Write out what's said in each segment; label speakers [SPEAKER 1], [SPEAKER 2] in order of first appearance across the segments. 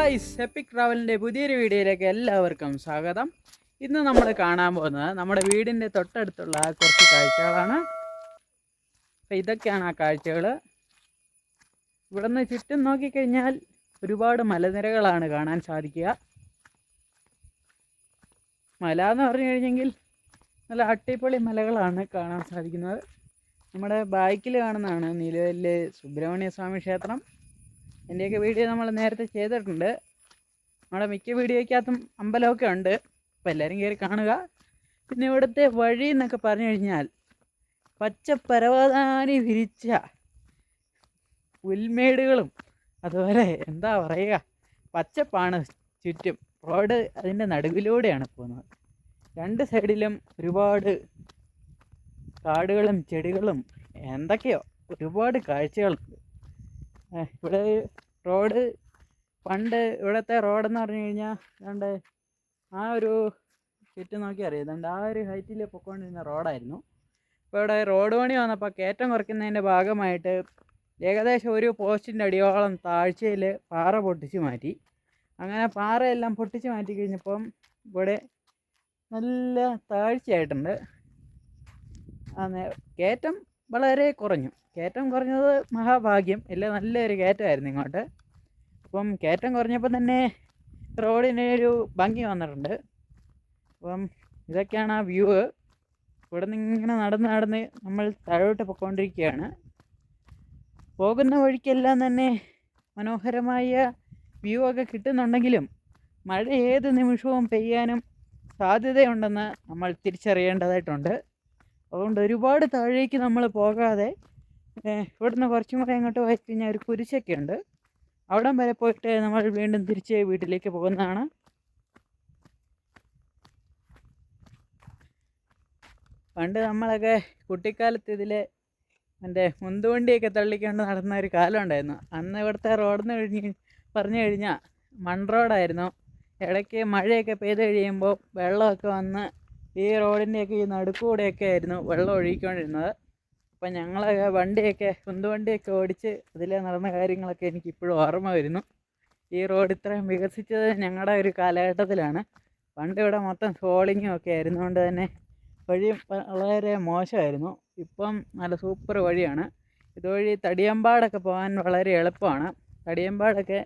[SPEAKER 1] Guys, EPIC ട്രാവലിൻ്റെ പുതിയൊരു വീഡിയോയിലേക്ക് എല്ലാവർക്കും സ്വാഗതം. ഇന്ന് നമ്മൾ കാണാൻ പോകുന്നത് നമ്മുടെ വീടിൻ്റെ തൊട്ടടുത്തുള്ള കുറച്ച് കാഴ്ചകളാണ്. അപ്പോൾ ഇതൊക്കെയാണ് ആ കാഴ്ചകൾ. ഇവിടെ നിന്ന് ചുറ്റും നോക്കിക്കഴിഞ്ഞാൽ ഒരുപാട് മലനിരകളാണ് കാണാൻ സാധിക്കുക. മല എന്ന് പറഞ്ഞു കഴിഞ്ഞെങ്കിൽ നല്ല അട്ടിപ്പൊളി മലകളാണ് കാണാൻ സാധിക്കുന്നത്. നമ്മുടെ ബാക്കിൽ കാണുന്നതാണ് നിലവിലെ സുബ്രഹ്മണ്യ സ്വാമി ക്ഷേത്രം. എൻ്റെയൊക്കെ വീഡിയോ നമ്മൾ നേരത്തെ ചെയ്തിട്ടുണ്ട്. നമ്മുടെ മിക്ക വീഡിയോയ്ക്കകത്തും അമ്പലമൊക്കെ ഉണ്ട്, അപ്പോൾ എല്ലാവരും കയറി കാണുക. പിന്നെ ഇവിടുത്തെ വഴി എന്നൊക്കെ പറഞ്ഞു കഴിഞ്ഞാൽ പച്ച പരവതാനി വിരിച്ച പുൽമേടുകളും അതുപോലെ എന്താ പറയുക, പച്ചപ്പാണ് ചുറ്റും. റോഡ് അതിൻ്റെ നടുവിലൂടെയാണ് പോകുന്നത്. രണ്ട് സൈഡിലും ഒരുപാട് കാടുകളും ചെടികളും എന്തൊക്കെയോ ഒരുപാട് കാഴ്ചകളുണ്ട്. ഇവിടെ റോഡ് പണ്ട് ഇവിടുത്തെ റോഡെന്ന് പറഞ്ഞു കഴിഞ്ഞാൽ ഏതാണ്ട് ആ ഒരു ചുറ്റും നോക്കി അറിയാം, ഏതാണ്ട് ആ ഒരു ഹൈറ്റിൽ പൊയ്ക്കൊണ്ടിരുന്ന റോഡായിരുന്നു. ഇപ്പോൾ ഇവിടെ റോഡ് പണി വന്നപ്പോൾ കയറ്റം കുറയ്ക്കുന്നതിൻ്റെ ഭാഗമായിട്ട് ഏകദേശം ഒരു പോസ്റ്റിൻ്റെ അടിയോളം താഴ്ചയിൽ പാറ പൊട്ടിച്ച് മാറ്റി. അങ്ങനെ പാറയെല്ലാം പൊട്ടിച്ച് മാറ്റി കഴിഞ്ഞപ്പം ഇവിടെ നല്ല താഴ്ചയായിട്ടുണ്ട്. കയറ്റം വളരെ കുറഞ്ഞു. കയറ്റം കുറഞ്ഞത് മഹാഭാഗ്യം. ഇല്ല, നല്ലൊരു കയറ്റമായിരുന്നു ഇങ്ങോട്ട്. അപ്പം കയറ്റം കുറഞ്ഞപ്പോൾ തന്നെ റോഡിന് ഒരു ഭംഗി വന്നിട്ടുണ്ട്. അപ്പം ഇതൊക്കെയാണ് ആ വ്യൂ. ഇവിടെ നിന്ന് ഇങ്ങനെ നടന്ന് നമ്മൾ താഴോട്ട് പോയിക്കൊണ്ടിരിക്കുകയാണ്. പോകുന്ന വഴിക്കെല്ലാം തന്നെ മനോഹരമായ വ്യൂ ഒക്കെ കിട്ടുന്നുണ്ടെങ്കിലും മഴ ഏത് നിമിഷവും പെയ്യാനും സാധ്യതയുണ്ടെന്ന് നമ്മൾ തിരിച്ചറിയേണ്ടതായിട്ടുണ്ട്. അതുകൊണ്ട് ഒരുപാട് താഴേക്ക് നമ്മൾ പോകാതെ ഇവിടുന്ന് കുറച്ചും കൂടെ അങ്ങോട്ട് പോയി കഴിഞ്ഞാൽ ഒരു കുരിശൊക്കെ ഉണ്ട്. അവിടം വരെ പോയിട്ട് നമ്മൾ വീണ്ടും തിരിച്ച് വീട്ടിലേക്ക് പോകുന്നതാണ്. പണ്ട് നമ്മളൊക്കെ കുട്ടിക്കാലത്ത് ഇതിലെ എൻ്റെ മുന്തുവണ്ടിയൊക്കെ തള്ളിക്കൊണ്ട് നടന്ന ഒരു കാലം ഉണ്ടായിരുന്നു. അന്ന് ഇവിടുത്തെ റോഡെന്ന് പറഞ്ഞു കഴിഞ്ഞാൽ മൺ റോഡായിരുന്നു. ഇടയ്ക്ക് മഴയൊക്കെ പെയ്ത് കഴിയുമ്പോൾ വെള്ളമൊക്കെ വന്ന് ഈ റോഡിൻ്റെയൊക്കെ ഈ നടുക്കൂടെയൊക്കെ ആയിരുന്നു വെള്ളം ഒഴുകിക്കൊണ്ടിരുന്നത്. അപ്പം ഞങ്ങളൊക്കെ വണ്ടിയൊക്കെ ഉന്തുവണ്ടിയൊക്കെ ഓടിച്ച് അതിൽ നടന്ന കാര്യങ്ങളൊക്കെ എനിക്കിപ്പോഴും ഓർമ്മ വരുന്നു. ഈ റോഡ് ഇത്രയും വികസിച്ചത് ഞങ്ങളുടെ ഒരു കാലഘട്ടത്തിലാണ്. പണ്ട് ഇവിടെ മൊത്തം സോളിങ്ങും ഒക്കെ ആയിരുന്നുകൊണ്ട് തന്നെ വഴി വളരെ മോശമായിരുന്നു. ഇപ്പം നല്ല സൂപ്പർ വഴിയാണ്. ഇതുവഴി തടിയമ്പാടൊക്കെ പോകാൻ വളരെ എളുപ്പമാണ്. തടിയമ്പാടൊക്കെ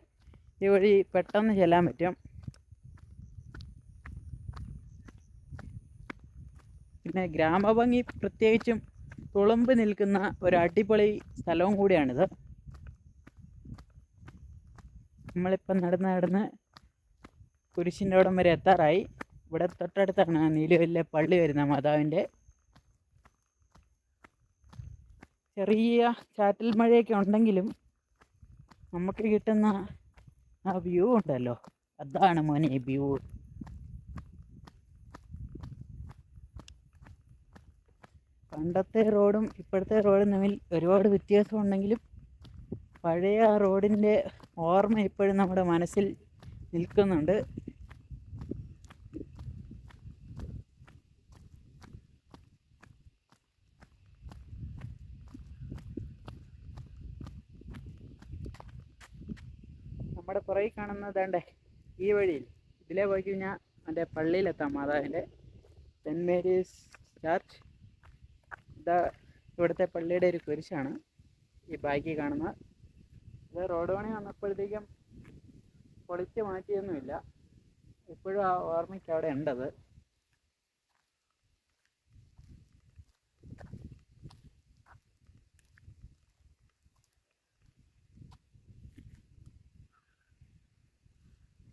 [SPEAKER 1] ഈ വഴി പെട്ടെന്ന് ചെല്ലാൻ പറ്റും. പിന്നെ ഗ്രാമഭംഗി പ്രത്യേകിച്ചും തുളുമ്പ് നിൽക്കുന്ന ഒരു അടിപൊളി സ്ഥലവും കൂടിയാണിത്. നമ്മളിപ്പം നടന്ന് കുരിശിൻ്റെ അവിടം വരെ എത്താറായി. ഇവിടെ തൊട്ടടുത്താണ് നീലുവല്ലെ പള്ളി വരുന്ന മാതാവിൻ്റെ. ചെറിയ ചാറ്റൽ മഴയൊക്കെ ഉണ്ടെങ്കിലും നമുക്ക് കിട്ടുന്ന ആ വ്യൂ ഉണ്ടല്ലോ, അതാണ് മോനെ വ്യൂ. പണ്ടത്തെ റോഡും ഇപ്പോഴത്തെ റോഡും തമ്മിൽ ഒരുപാട് വ്യത്യാസം ഉണ്ടെങ്കിലും പഴയ ആ റോഡിൻ്റെ ഓർമ്മ ഇപ്പോഴും നമ്മുടെ മനസ്സിൽ നിൽക്കുന്നുണ്ട്. നമ്മുടെ പുറകിൽ കാണുന്നതാണ്ടേ ഈ വഴിയിൽ ഇതിലേ പോയി കഴിഞ്ഞാൽ എൻ്റെ പള്ളിയിലെത്താം, മാതാവിൻ്റെ സെൻറ്റ് മേരീസ് ചർച്ച്. ഇതാ ഇവിടുത്തെ പള്ളിയുടെ ഒരു കുരിശാണ് ഈ ബാക്കി കാണുന്നത്. ഇത് റോഡ് പണി വന്നപ്പോഴത്തേക്കും പൊളിച്ച് മാറ്റിയൊന്നുമില്ല. ഇപ്പോഴും ആ ഓർമ്മയ്ക്ക് അവിടെ ഉണ്ടത്.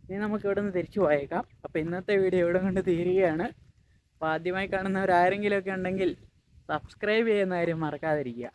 [SPEAKER 1] ഇനി നമുക്ക് ഇവിടെ നിന്ന് തിരിച്ചു പോയേക്കാം. അപ്പോൾ ഇന്നത്തെ വീഡിയോ ഇവിടെ കൊണ്ട് തീരുകയാണ്. അപ്പോൾ ആദ്യമായി കാണുന്നവരാരെങ്കിലുമൊക്കെ ഉണ്ടെങ്കിൽ സബ്സ്ക്രൈബ് ചെയ്യുന്ന കാര്യം മറക്കാതിരിക്കുക.